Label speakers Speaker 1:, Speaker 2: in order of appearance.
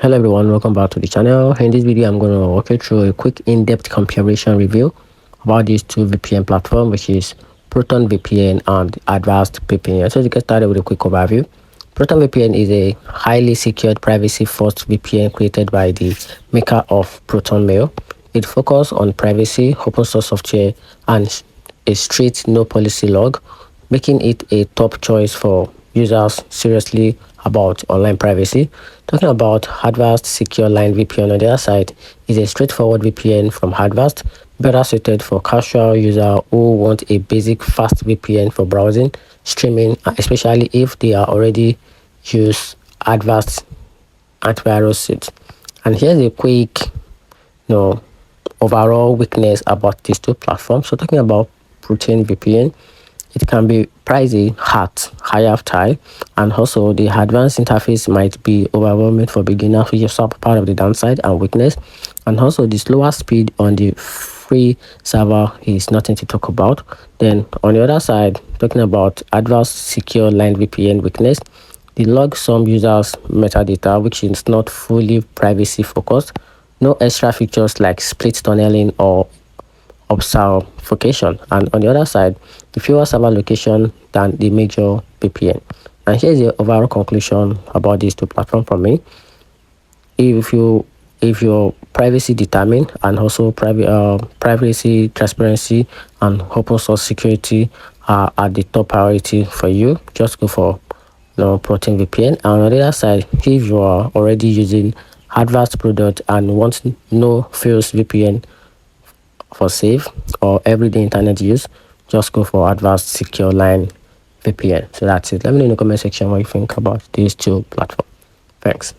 Speaker 1: Hello everyone, welcome back to the channel. In this video I'm going to walk you through a quick in-depth comparison review about these two VPN platforms, which is ProtonVPN and Avast VPN. So to get started with a quick overview, ProtonVPN is a highly secured privacy-first VPN created by the maker of ProtonMail. It focuses on privacy, open source software, and a strict no policy log, making it a top choice for users seriously about online privacy. Talking about Avast Secure Line VPN on the other side is a straightforward VPN from Avast, better suited for casual users who want a basic fast VPN for browsing, streaming, especially if they are already use Avast antivirus suite. And here's a quick, overall weakness about these two platforms. So talking about ProtonVPN, it can be pricey at higher time, and also the advanced interface might be overwhelming for beginners, which is part of the downside and weakness. And also the slower speed on the free server is nothing to talk about. Then on the other side, talking about Avast Secure Line VPN weakness, the log some users metadata, which is not fully privacy focused. No extra features like split tunneling or obfuscation, and on the other side, the fewer server location than the major VPN. And here's the overall conclusion about these two platforms from me. If your privacy determined and also privacy, transparency, and open source security are at the top priority for you, just go for ProtonVPN. And on the other side, if you are already using Avast product and want no frills VPN for safe or everyday internet use, just go for Avast Secure Line VPN. So that's it. Let me know in the comment section what you think about these two platforms. Thanks.